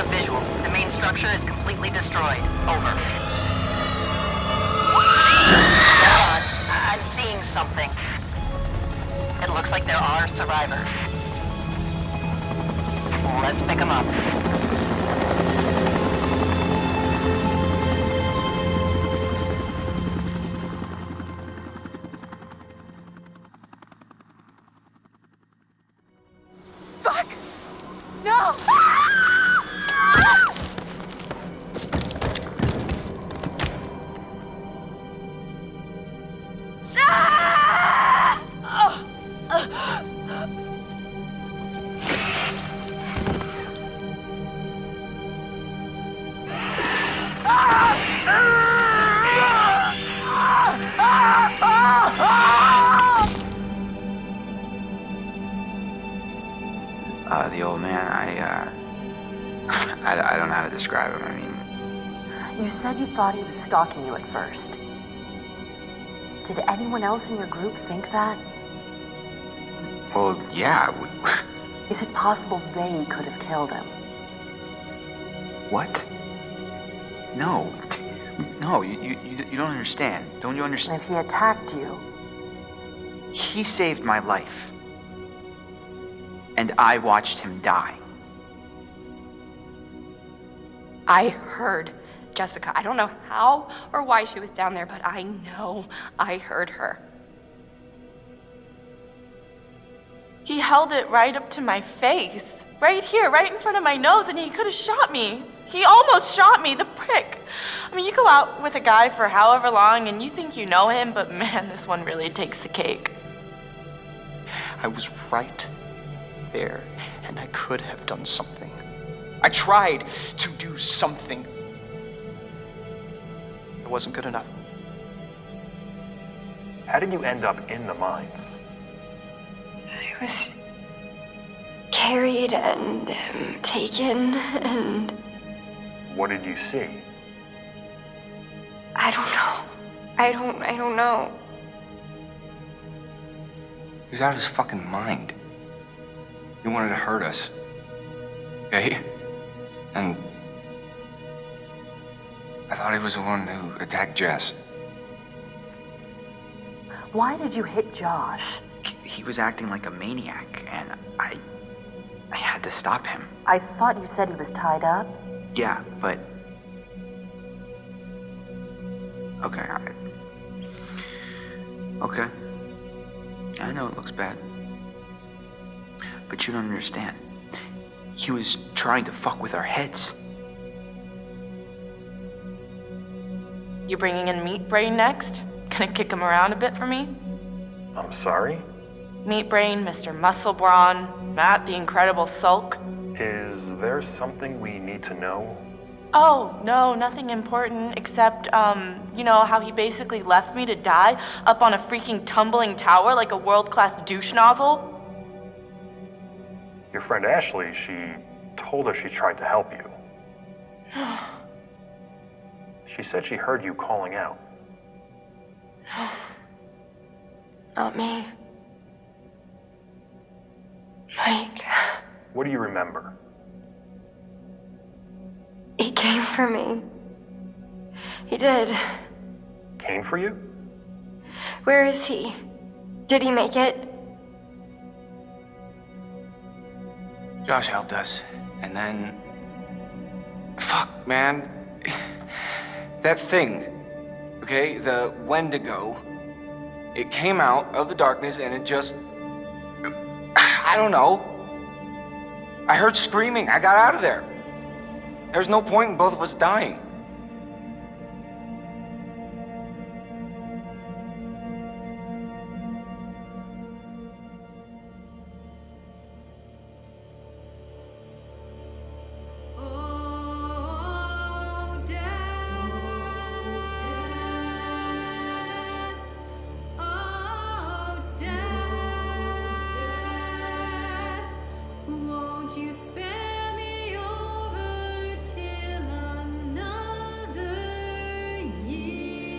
visual. The main structure is completely destroyed. Over. I'm seeing something. It looks like there are survivors. Let's pick them up. Fuck! No! The old man, I don't know how to describe him. I mean... You said you thought he was stalking you at first. Did anyone else in your group think that? Well, yeah. Is it possible they could have killed him? What? No. No, you don't understand. Don't you And understand? if he attacked you, He saved my life. And I watched him die. I heard Jessica. I don't know how or why she was down there, but I know I heard her. He held it right up to my face. Right here, right in front of my nose, and he could have shot me. He almost shot me, the prick. I mean, you go out with a guy for however long and you think you know him, but man, this one really takes the cake. I was right there, and I could have done something. I tried to do something. It wasn't good enough. How did you end up in the mines? I was carried and taken, and What did you see? I don't know. I don't know. He was out of his fucking mind. He wanted to hurt us. Okay? And I thought he was the one who attacked Jess. why did you hit Josh? He was acting like a maniac, and I had to stop him. I thought you said he was tied up. Yeah, but... Okay, Okay. I know it looks bad. But you don't understand. He was trying to fuck with our heads. You bringing in Meat Brain next? Gonna kick him around a bit for me? I'm sorry? Meat Brain, Mr. Muscle Brawn, Matt the Incredible Sulk. Is there something we need to know? Oh, no, nothing important except, you know how he basically left me to die up on a freaking tumbling tower like a world-class douche nozzle? Your friend Ashley, she told us she tried to help you. She said she heard you calling out. Not me. Mike. What do you remember? He came for me. He did. Came for you? Where is he? Did he make it? Josh helped us, and then... Fuck, man. That thing, okay, the Wendigo, it came out of the darkness and it just... I don't know. I heard screaming. I got out of there. There's no point in both of us dying. You spare me over till another year.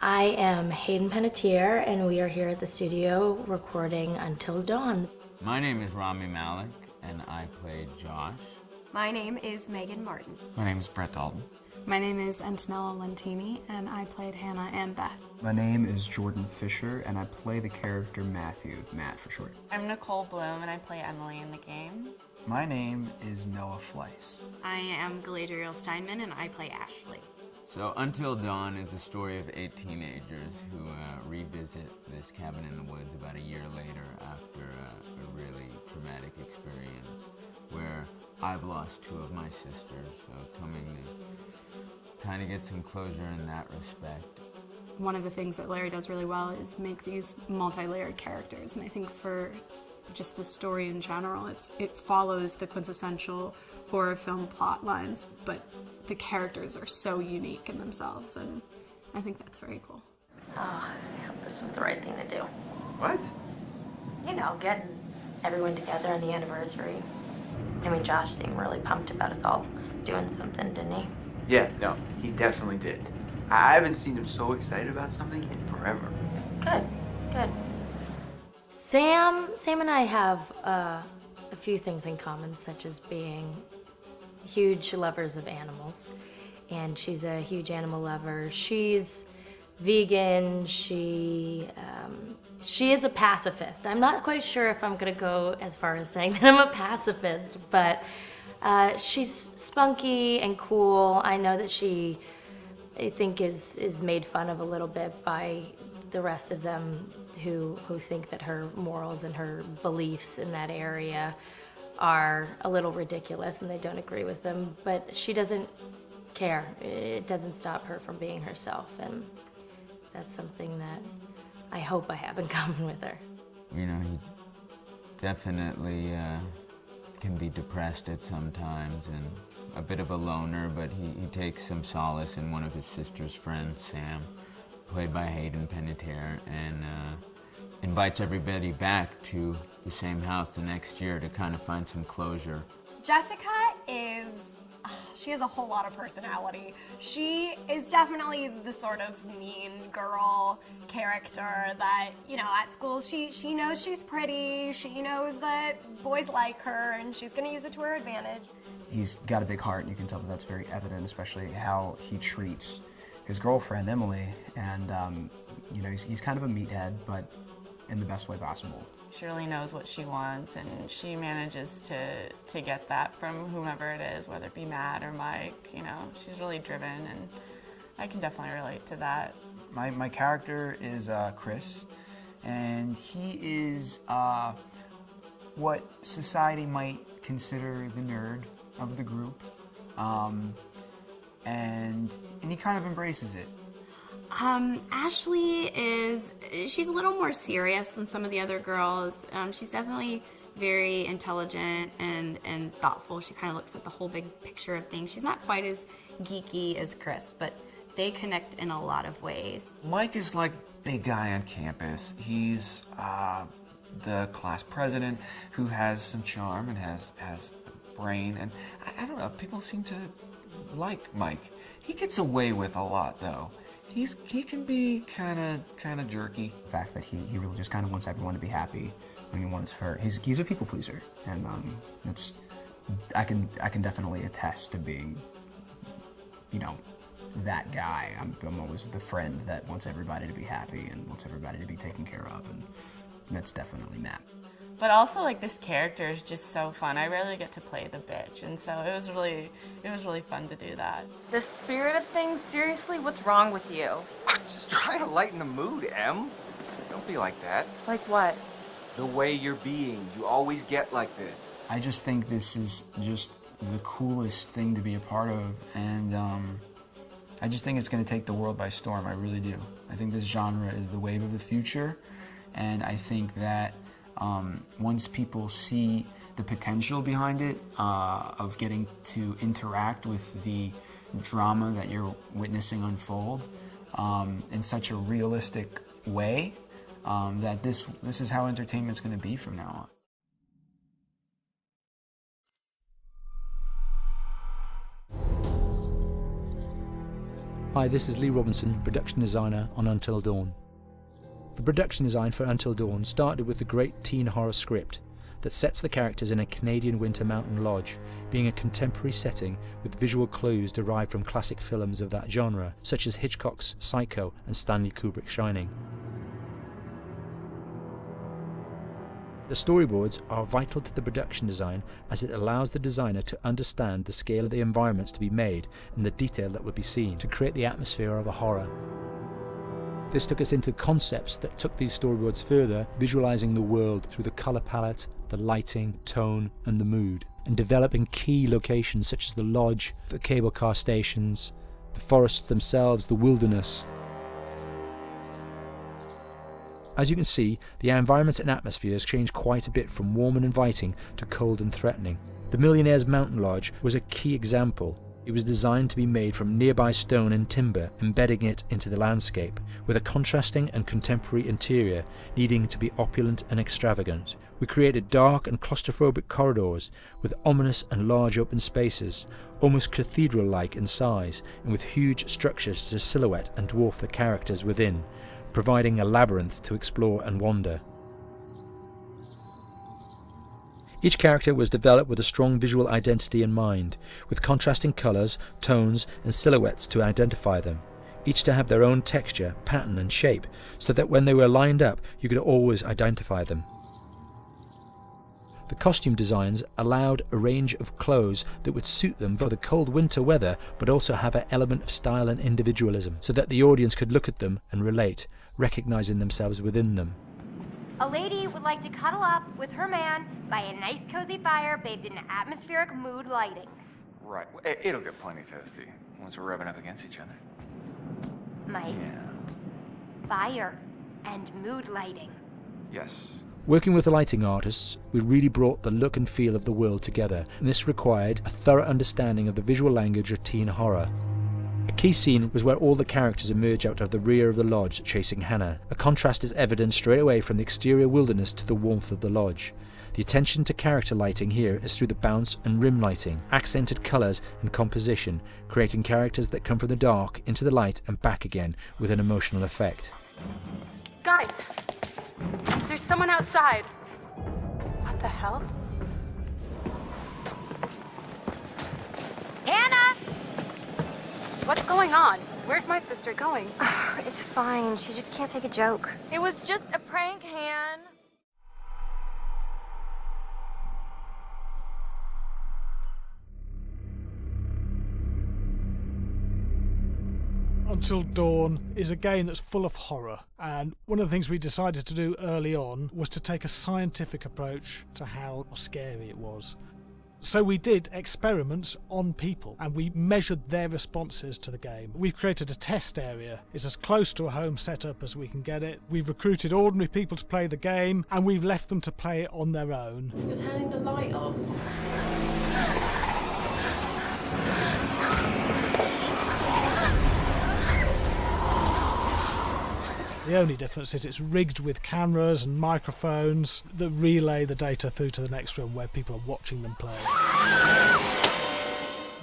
I am Hayden Panettiere, and we are here at the studio recording Until Dawn. My name is Rami Malek, and I played Josh. My name is Megan Martin. My name is Brett Dalton. My name is Antonella Lentini, and I played Hannah and Beth. My name is Jordan Fisher, and I play the character Matthew, Matt for short. I'm Nicole Bloom, and I play Emily in the game. My name is Noah Fleiss. I am Galadriel Steinman, and I play Ashley. So Until Dawn is the story of 8 teenagers who revisit this cabin in the woods about a year later after a really traumatic experience where I've lost 2 of my sisters, so coming to kind of get some closure in that respect. One of the things that Larry does really well is make these multi-layered characters, and I think for just the story in general, it follows the quintessential horror film plot lines, but the characters are so unique in themselves, and I think that's very cool. Oh, yeah, this was the right thing to do. What? You know, getting everyone together on the anniversary. I mean, Josh seemed really pumped about us all doing something, didn't he? Yeah, no, he definitely did. I haven't seen him so excited about something in forever. Good, good. Sam and I have a few things in common, such as being huge lovers of animals, and she's a huge animal lover. She's vegan. She is a pacifist. I'm not quite sure if I'm gonna go as far as saying that I'm a pacifist, but she's spunky and cool. I know that she, I think, is made fun of a little bit by the rest of them who think that her morals and her beliefs in that area are a little ridiculous and they don't agree with them, but she doesn't care. It doesn't stop her from being herself, and that's something that I hope I have in common with her. You know, he definitely can be depressed at some times and a bit of a loner, but he takes some solace in one of his sister's friends, Sam, played by Hayden Panettiere, and invites everybody back to the same house the next year to kind of find some closure. Jessica she has a whole lot of personality. She is definitely the sort of mean girl character that, you know, at school she knows she's pretty, she knows that boys like her, and she's gonna use it to her advantage. He's got a big heart, and you can tell that that's very evident, especially how he treats his girlfriend, Emily, and you know, he's kind of a meathead, but in the best way possible. She really knows what she wants, and she manages to get that from whomever it is, whether it be Matt or Mike. You know, she's really driven, and I can definitely relate to that. My character is Chris, and he is what society might consider the nerd of the group, and he kind of embraces it. Ashley she's a little more serious than some of the other girls. She's definitely very intelligent and thoughtful. She kind of looks at the whole big picture of things. She's not quite as geeky as Chris, but they connect in a lot of ways. Mike is like big guy on campus. He's the class president who has some charm and has a brain, and I don't know, people seem to like Mike. He gets away with a lot, though. He can be kind of jerky. The fact that he really just kind of wants everyone to be happy, and he's a people pleaser, and I can definitely attest to being, you know, that guy. I'm always the friend that wants everybody to be happy and wants everybody to be taken care of, and that's definitely Matt. But also, like, this character is just so fun. I rarely get to play the bitch, and so it was really fun to do that. The spirit of things, seriously, what's wrong with you? I'm just trying to lighten the mood, Em. Don't be like that. Like what? The way you're being. You always get like this. I just think this is just the coolest thing to be a part of, and I just think it's going to take the world by storm. I really do. I think this genre is the wave of the future, and I think that once people see the potential behind it, of getting to interact with the drama that you're witnessing unfold in such a realistic way, that this is how entertainment's going to be from now on. Hi, this is Lee Robinson, production designer on Until Dawn. The production design for Until Dawn started with the great teen horror script that sets the characters in a Canadian winter mountain lodge, being a contemporary setting with visual clues derived from classic films of that genre, such as Hitchcock's Psycho and Stanley Kubrick's Shining. The storyboards are vital to the production design as it allows the designer to understand the scale of the environments to be made and the detail that would be seen to create the atmosphere of a horror. This took us into concepts that took these storyboards further, visualizing the world through the color palette, the lighting, tone and the mood, and developing key locations such as the lodge, the cable car stations, the forests themselves, the wilderness. As you can see, the environments and atmospheres change quite a bit from warm and inviting to cold and threatening. The Millionaire's Mountain Lodge was a key example. It was designed to be made from nearby stone and timber, embedding it into the landscape, with a contrasting and contemporary interior needing to be opulent and extravagant. We created dark and claustrophobic corridors with ominous and large open spaces, almost cathedral-like in size, and with huge structures to silhouette and dwarf the characters within, providing a labyrinth to explore and wander. Each character was developed with a strong visual identity in mind, with contrasting colours, tones and silhouettes to identify them, each to have their own texture, pattern and shape, so that when they were lined up you could always identify them. The costume designs allowed a range of clothes that would suit them for the cold winter weather, but also have an element of style and individualism, so that the audience could look at them and relate, recognizing themselves within them. A lady would like to cuddle up with her man by a nice cozy fire bathed in atmospheric mood lighting. Right. It'll get plenty toasty once we're rubbing up against each other. Mike, fire and mood lighting. Yes. Working with the lighting artists, we really brought the look and feel of the world together, and this required a thorough understanding of the visual language of teen horror. A key scene was where all the characters emerge out of the rear of the lodge chasing Hannah. A contrast is evident straight away from the exterior wilderness to the warmth of the lodge. The attention to character lighting here is through the bounce and rim lighting, accented colours and composition, creating characters that come from the dark into the light and back again with an emotional effect. Guys, there's someone outside. What the hell? Hannah! What's going on? Where's my sister going? It's fine. She just can't take a joke. It was just a prank, Han. Until Dawn is a game that's full of horror, and one of the things we decided to do early on was to take a scientific approach to how scary it was. So we did experiments on people and we measured their responses to the game. We've created a test area. It's as close to a home setup as we can get it. We've recruited ordinary people to play the game and we've left them to play it on their own. You're turning the light off. The only difference is it's rigged with cameras and microphones that relay the data through to the next room where people are watching them play.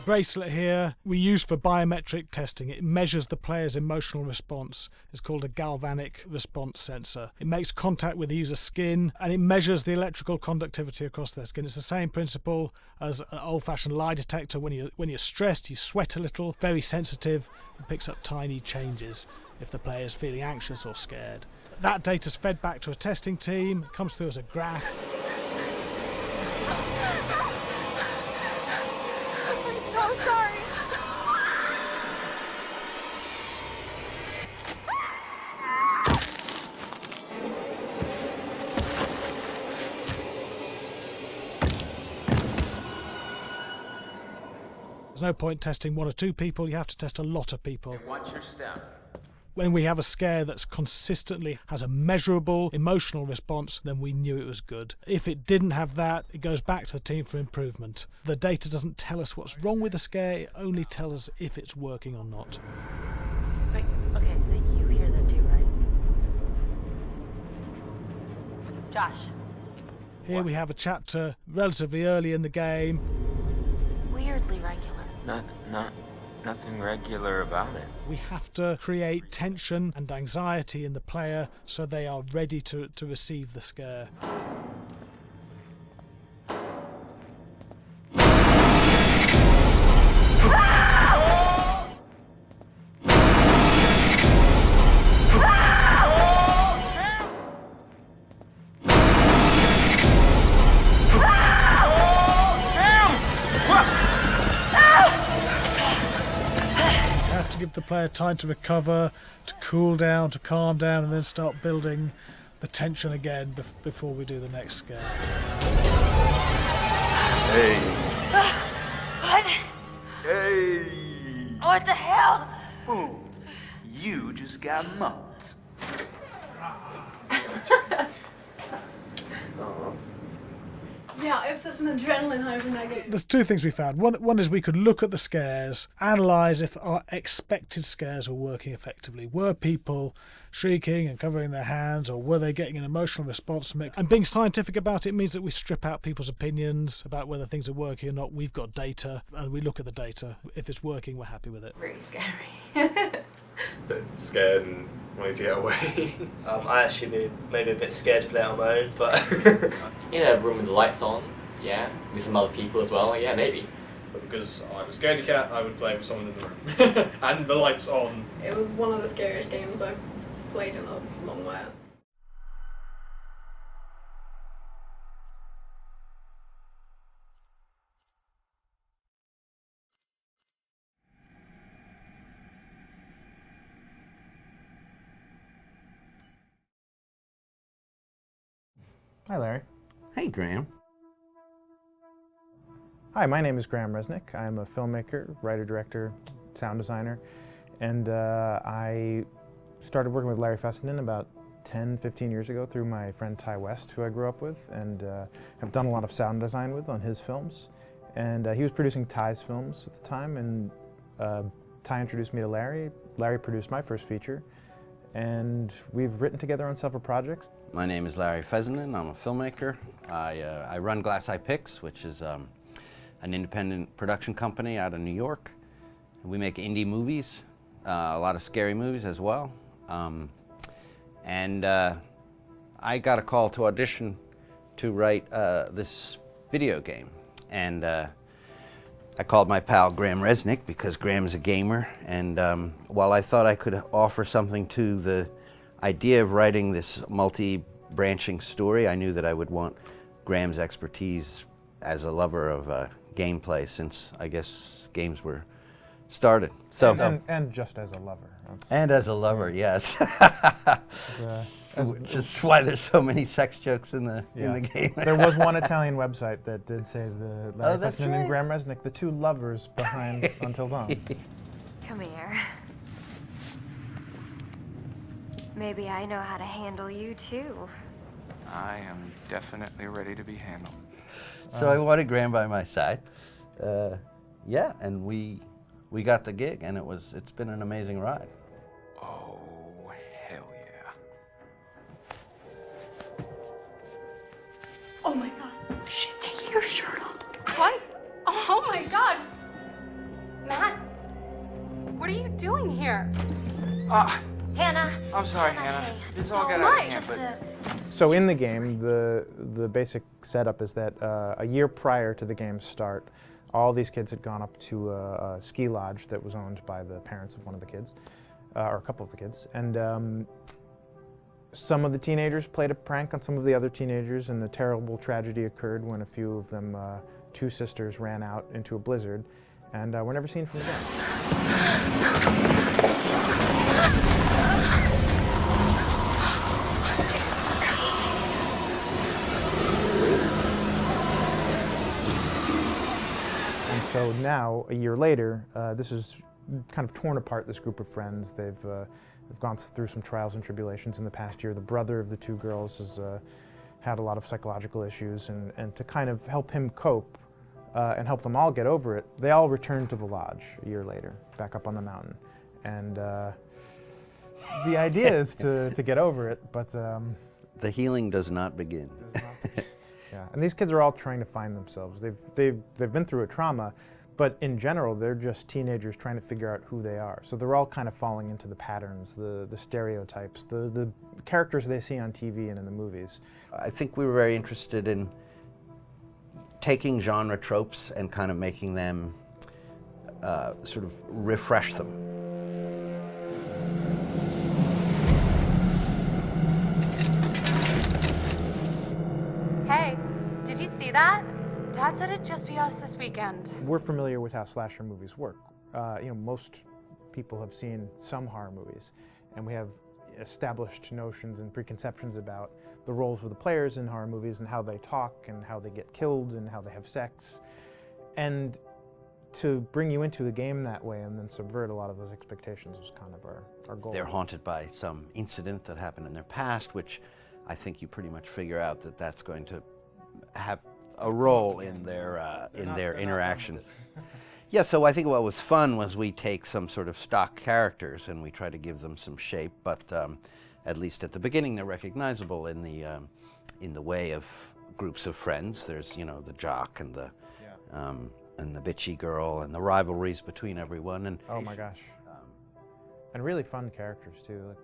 Bracelet here we use for biometric testing. It measures the player's emotional response. It's called a galvanic response sensor. It makes contact with the user's skin and it measures the electrical conductivity across their skin. It's the same principle as an old-fashioned lie detector. When you're stressed, you sweat a little, very sensitive, and picks up tiny changes if the player is feeling anxious or scared. That data's fed back to a testing team, it comes through as a graph. I'm so sorry. There's no point testing one or two people, you have to test a lot of people. Watch your step. When we have a scare that's consistently has a measurable emotional response, then we knew it was good. If it didn't have that, it goes back to the team for improvement. The data doesn't tell us what's wrong with the scare, it only tells us if it's working or not. Wait, okay, so you hear that too, right? Josh. Here we have a chapter relatively early in the game. Weirdly regular. nothing regular about it. We have to create tension and anxiety in the player so they are ready to receive the scare. Give the player time to recover, to cool down, to calm down, and then start building the tension again before we do the next scare. Hey. What? Hey. What the hell? Boom. You just got mugged. Yeah, I have such an adrenaline high from that game. There's two things we found. One is we could look at the scares, analyse if our expected scares were working effectively. Were people shrieking and covering their hands, or were they getting an emotional response from it? And being scientific about it means that we strip out people's opinions about whether things are working or not. We've got data, and we look at the data. If it's working, we're happy with it. Really scary. Bit scared and wanting to get away. I actually be maybe a bit scared to play it on my own, but in a room with the lights on, yeah, with some other people as well, yeah, maybe. But because I'm a scaredy cat, I would play with someone in the room. And the lights on. It was one of the scariest games I've played in a long while. Hi, Larry. Hey, Graham. Hi, my name is Graham Resnick. I'm a filmmaker, writer, director, sound designer, and I started working with Larry Fessenden about 10, 15 years ago through my friend Ty West, who I grew up with, and have done a lot of sound design with on his films. And he was producing Ty's films at the time, and Ty introduced me to Larry. Larry produced my first feature, and we've written together on several projects. My name is Larry Fessenden. I'm a filmmaker. I run Glass Eye Pix, which is an independent production company out of New York. We make indie movies, a lot of scary movies as well. And I got a call to audition to write this video game. And I called my pal Graham Resnick because Graham's a gamer. And while I thought I could offer something to the idea of writing this multi-branching story, I knew that I would want Graham's expertise as a lover of gameplay, since I guess games were started. So and just as a lover. And as a lover, yes. Just why there's so many sex jokes in the game. There was one Italian website that did say the Larry that's Fessenden right. and Graham Resnick, the two lovers behind Until Dawn. Come here. Maybe I know how to handle you too. I am definitely ready to be handled. So I wanted Graham by my side. Yeah, and we got the gig, and it's been an amazing ride. Oh, hell yeah. Oh my god. She's taking her shirt off. What? Oh my god. Matt, what are you doing here? Hannah. I'm sorry, Hannah. This all got Don't out of mind, hand, just but... So in the game, the basic setup is that a year prior to the game's start, all these kids had gone up to a ski lodge that was owned by the parents of one of the kids, or a couple of the kids, and some of the teenagers played a prank on some of the other teenagers, and the terrible tragedy occurred when a few of them, two sisters, ran out into a blizzard, and were never seen from again. So now, a year later, this is kind of torn apart, this group of friends. They've gone through some trials and tribulations in the past year. The brother of the two girls has had a lot of psychological issues, and to kind of help him cope and help them all get over it, they all returned to the lodge a year later, back up on the mountain. And the idea is to get over it, but... the healing does not begin. Yeah, and these kids are all trying to find themselves. They've been through a trauma, But in general, they're just teenagers trying to figure out who they are. So they're all kind of falling into the patterns, the stereotypes, the characters they see on TV and in the movies. I think we were very interested in taking genre tropes and kind of making them sort of refresh them. Hey, did you see that? Dad said it'd just be us this weekend. We're familiar with how slasher movies work. Most people have seen some horror movies, and we have established notions and preconceptions about the roles of the players in horror movies and how they talk and how they get killed and how they have sex. And to bring you into the game that way and then subvert a lot of those expectations was kind of our goal. They're haunted by some incident that happened in their past, which I think you pretty much figure out that that's going to have a role in their interaction. Yeah, so I think what was fun was we take some sort of stock characters and we try to give them some shape, but at least at the beginning they're recognizable in the way of groups of friends. There's, you know, the jock and the bitchy girl and the rivalries between everyone. And oh my gosh, and really fun characters too. Like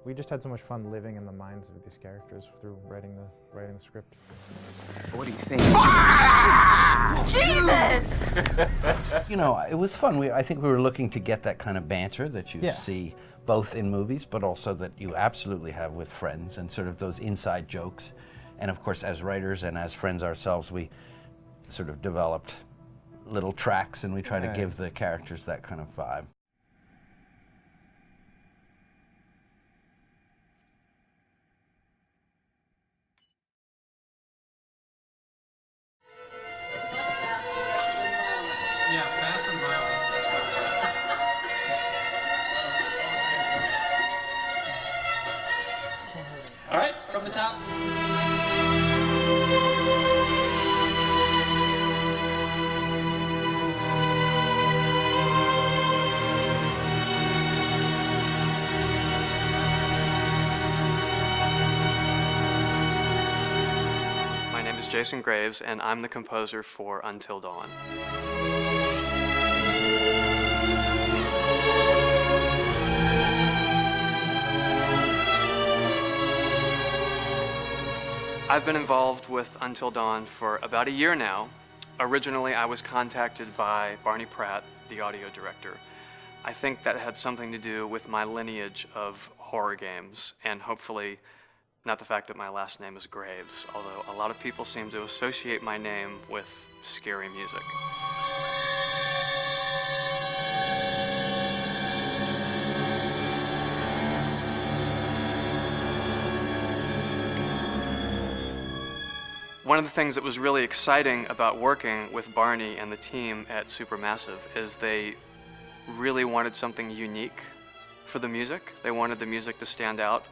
we just had so much fun living in the minds of these characters through writing the script. What do you think? Jesus! You know, it was fun. I think we were looking to get that kind of banter that you see both in movies, but also that you absolutely have with friends, and sort of those inside jokes. And of course, as writers and as friends ourselves, we sort of developed little tracks, and we try to give the characters that kind of vibe. Yeah, fast and violent. All right, from the top. My name is Jason Graves, and I'm the composer for Until Dawn. I've been involved with Until Dawn for about a year now. Originally, I was contacted by Barney Pratt, the audio director. I think that had something to do with my lineage of horror games, and hopefully not the fact that my last name is Graves, although a lot of people seem to associate my name with scary music. One of the things that was really exciting about working with Barney and the team at Supermassive is they really wanted something unique for the music. They wanted the music to stand out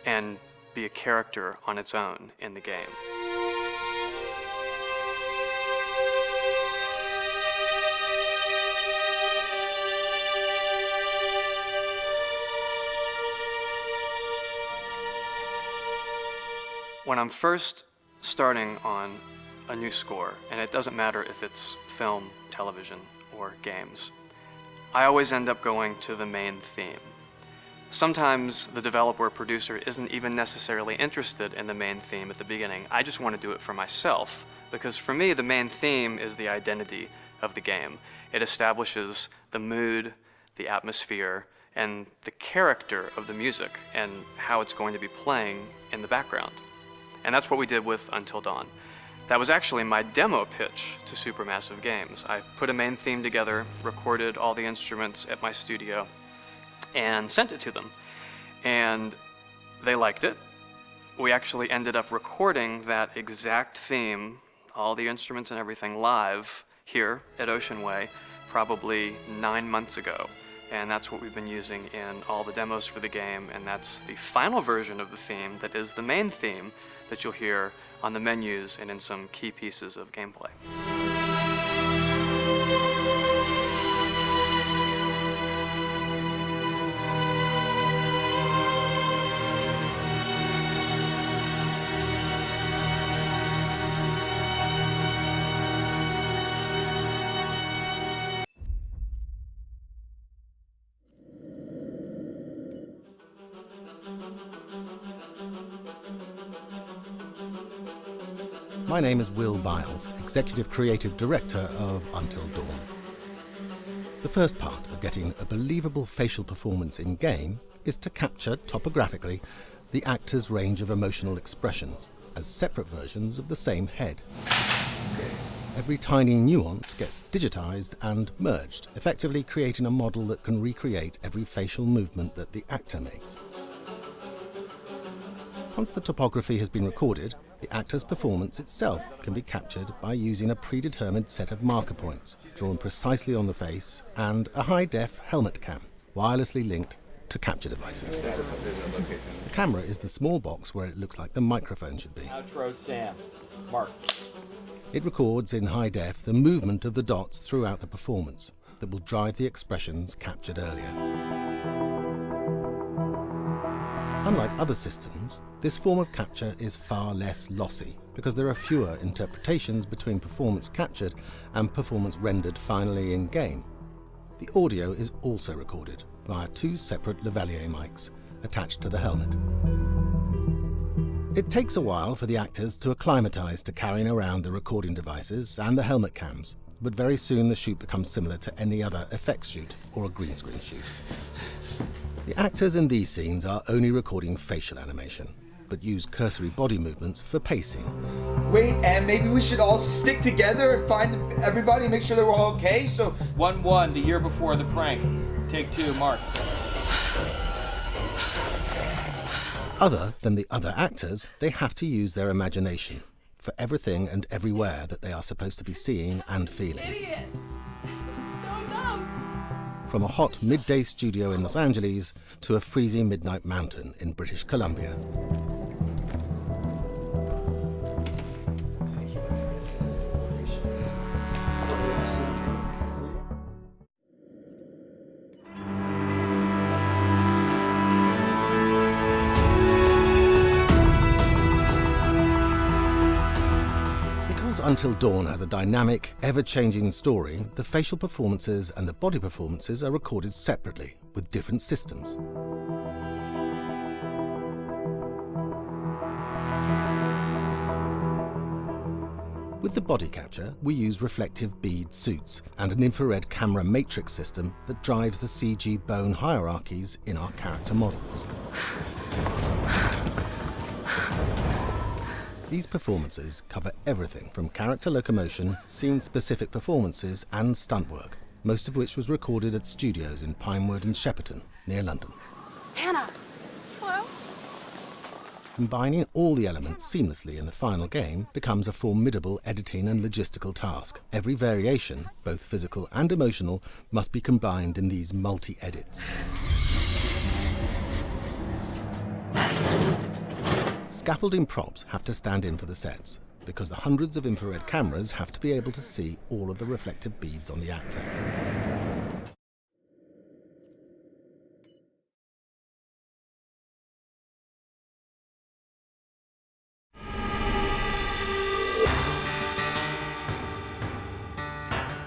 and be a character on its own in the game. When I'm first starting on a new score, and it doesn't matter if it's film, television, or games, I always end up going to the main theme. Sometimes the developer or producer isn't even necessarily interested in the main theme at the beginning. I just want to do it for myself, because for me, the main theme is the identity of the game. It establishes the mood, the atmosphere, and the character of the music, and how it's going to be playing in the background. And that's what we did with Until Dawn. That was actually my demo pitch to Supermassive Games. I put a main theme together, recorded all the instruments at my studio, and sent it to them. And they liked it. We actually ended up recording that exact theme, all the instruments and everything, live here at Ocean Way, probably 9 months ago. And that's what we've been using in all the demos for the game, and that's the final version of the theme that is the main theme that you'll hear on the menus and in some key pieces of gameplay. My name is Will Biles, Executive Creative Director of Until Dawn. The first part of getting a believable facial performance in-game is to capture, topographically, the actor's range of emotional expressions as separate versions of the same head. Every tiny nuance gets digitized and merged, effectively creating a model that can recreate every facial movement that the actor makes. Once the topography has been recorded, the actor's performance itself can be captured by using a predetermined set of marker points, drawn precisely on the face, and a high-def helmet cam, wirelessly linked to capture devices. The camera is the small box where it looks like the microphone should be. Outro Sam. Mark. It records in high def the movement of the dots throughout the performance that will drive the expressions captured earlier. Unlike other systems, this form of capture is far less lossy because there are fewer interpretations between performance captured and performance rendered finally in-game. The audio is also recorded via two separate lavalier mics attached to the helmet. It takes a while for the actors to acclimatize to carrying around the recording devices and the helmet cams, but very soon the shoot becomes similar to any other effects shoot or a green screen shoot. The actors in these scenes are only recording facial animation, but use cursory body movements for pacing. Wait, and maybe we should all stick together and find everybody and make sure that we're all okay, so... 1-1, the year before the prank. Take 2, Mark. Other than the other actors, they have to use their imagination for everything and everywhere that they are supposed to be seeing and feeling. Idiot! So dumb. From a hot midday studio in Los Angeles to a freezing midnight mountain in British Columbia. Until Dawn has a dynamic, ever-changing story, the facial performances and the body performances are recorded separately with different systems. With the body capture, we use reflective bead suits and an infrared camera matrix system that drives the CG bone hierarchies in our character models. These performances cover everything from character locomotion, scene-specific performances, and stunt work, most of which was recorded at studios in Pinewood and Shepperton, near London. Hannah! Hello? Combining all the elements seamlessly in the final game becomes a formidable editing and logistical task. Every variation, both physical and emotional, must be combined in these multi-edits. Scaffolding props have to stand in for the sets, because the hundreds of infrared cameras have to be able to see all of the reflective beads on the actor.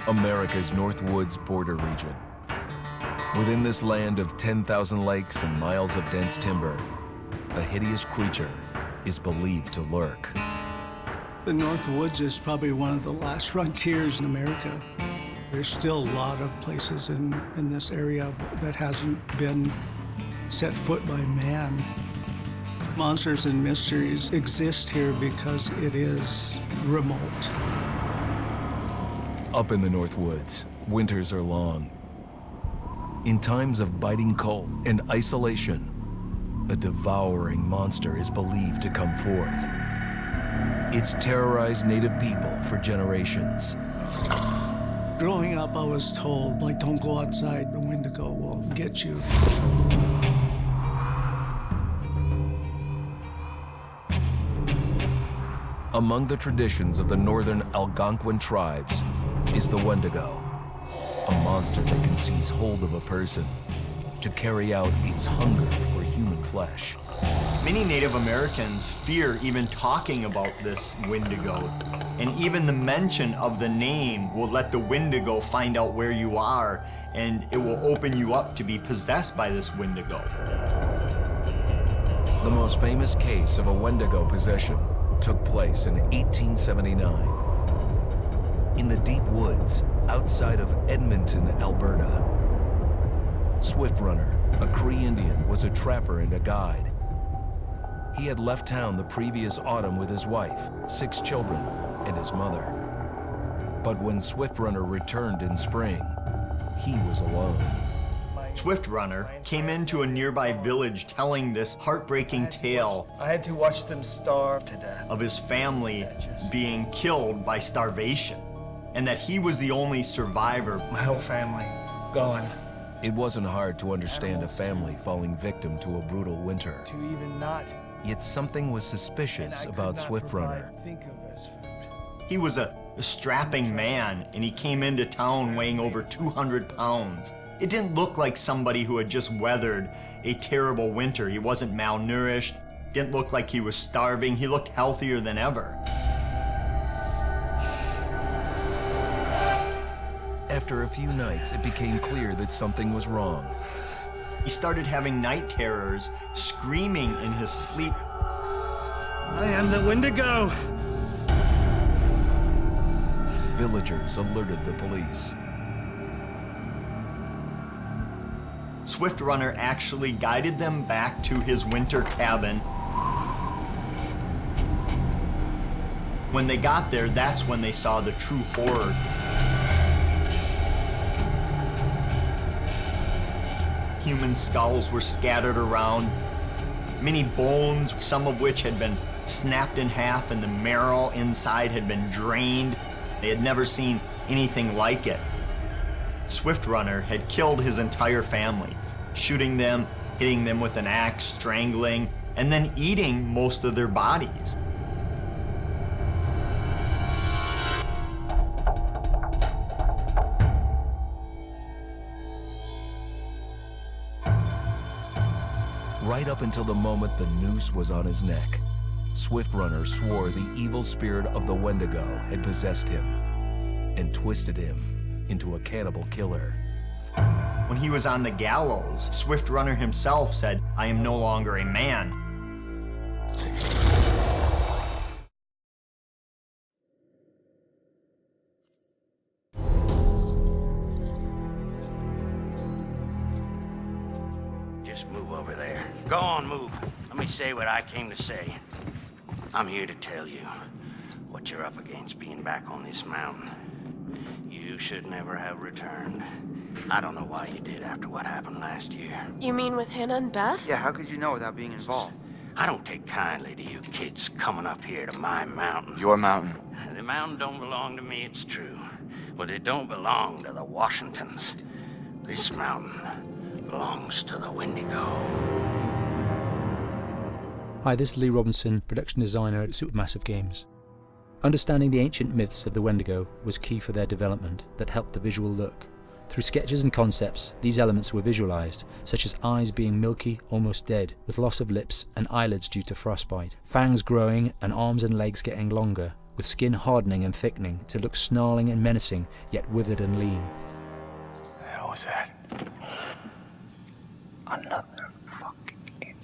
America's Northwoods border region. Within this land of 10,000 lakes and miles of dense timber, a hideous creature is believed to lurk. The North Woods is probably one of the last frontiers in America. There's still a lot of places in this area that hasn't been set foot by man. Monsters and mysteries exist here because it is remote. Up in the North Woods, winters are long. In times of biting cold and isolation, a devouring monster is believed to come forth. It's terrorized native people for generations. Growing up, I was told, like, don't go outside, the Wendigo will get you. Among the traditions of the northern Algonquin tribes is the Wendigo, a monster that can seize hold of a person to carry out its hunger for human flesh. Many Native Americans fear even talking about this Wendigo, and even the mention of the name will let the Wendigo find out where you are, and it will open you up to be possessed by this Wendigo. The most famous case of a Wendigo possession took place in 1879. In the deep woods outside of Edmonton, Alberta. Swift Runner, a Cree Indian, was a trapper and a guide. He had left town the previous autumn with his wife, 6 children, and his mother. But when Swift Runner returned in spring, he was alone. Swift Runner came into a nearby village telling this heartbreaking tale. I had to watch them starve to death. Of his family being killed by starvation, and that he was the only survivor. My whole family gone. It wasn't hard to understand a family falling victim to a brutal winter. To even not. Yet something was suspicious about Swift Runner. He was a strapping man, and he came into town weighing over 200 pounds. It didn't look like somebody who had just weathered a terrible winter. He wasn't malnourished, didn't look like he was starving. He looked healthier than ever. After a few nights, it became clear that something was wrong. He started having night terrors, screaming in his sleep. I am the Wendigo! Villagers alerted the police. Swift Runner actually guided them back to his winter cabin. When they got there, that's when they saw the true horror. Human skulls were scattered around, many bones, some of which had been snapped in half and the marrow inside had been drained. They had never seen anything like it. Swift Runner had killed his entire family, shooting them, hitting them with an axe, strangling, and then eating most of their bodies. Right up until the moment the noose was on his neck, Swift Runner swore the evil spirit of the Wendigo had possessed him and twisted him into a cannibal killer. When he was on the gallows, Swift Runner himself said, "I am no longer a man." Just move over there. Go on, move. Let me say what I came to say. I'm here to tell you what you're up against being back on this mountain. You should never have returned. I don't know why you did after what happened last year. You mean with Hannah and Beth? Yeah, how could you know without being involved? I don't take kindly to you kids coming up here to my mountain. Your mountain. The mountain don't belong to me, it's true. But it don't belong to the Washingtons. This mountain belongs to the Wendigo. Hi, this is Lee Robinson, production designer at Supermassive Games. Understanding the ancient myths of the Wendigo was key for their development that helped the visual look. Through sketches and concepts, these elements were visualized, such as eyes being milky, almost dead, with loss of lips and eyelids due to frostbite, fangs growing and arms and legs getting longer, with skin hardening and thickening to look snarling and menacing, yet withered and lean. What the hell was that? Another fucking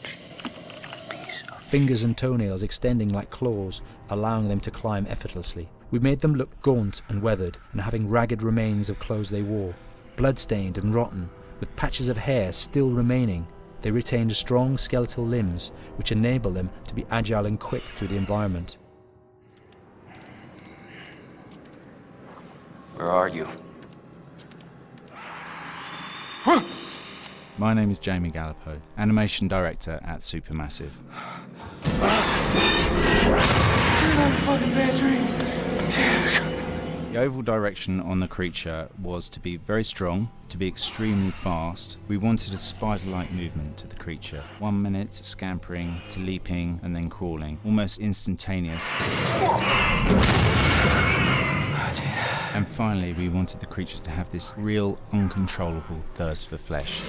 piece of... Fingers and toenails extending like claws, allowing them to climb effortlessly. We made them look gaunt and weathered, and having ragged remains of clothes they wore. Blood-stained and rotten, with patches of hair still remaining, they retained strong skeletal limbs, which enable them to be agile and quick through the environment. Where are you? My name is Jamie Gallipo, animation director at Supermassive. The overall direction on the creature was to be very strong, to be extremely fast. We wanted a spider-like movement to the creature. 1 minute scampering to leaping and then crawling, almost instantaneous. And finally, we wanted the creature to have this real, uncontrollable thirst for flesh.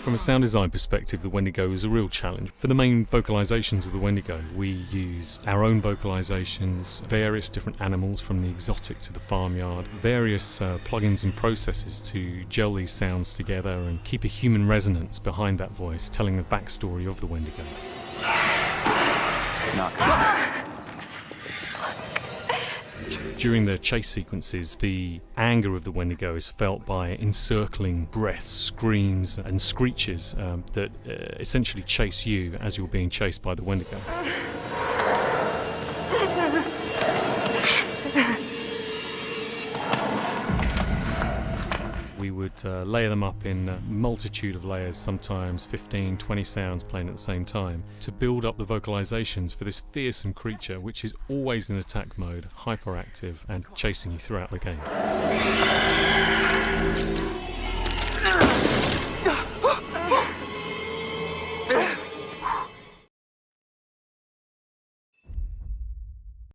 From a sound design perspective, the Wendigo is a real challenge. For the main vocalizations of the Wendigo, we used our own vocalizations, various different animals from the exotic to the farmyard, various plugins and processes to gel these sounds together and keep a human resonance behind that voice, telling the backstory of the Wendigo. During the chase sequences, the anger of the Wendigo is felt by encircling breaths, screams and screeches that essentially chase you as you're being chased by the Wendigo. We would layer them up in a multitude of layers, sometimes 15, 20 sounds playing at the same time, to build up the vocalizations for this fearsome creature which is always in attack mode, hyperactive and chasing you throughout the game.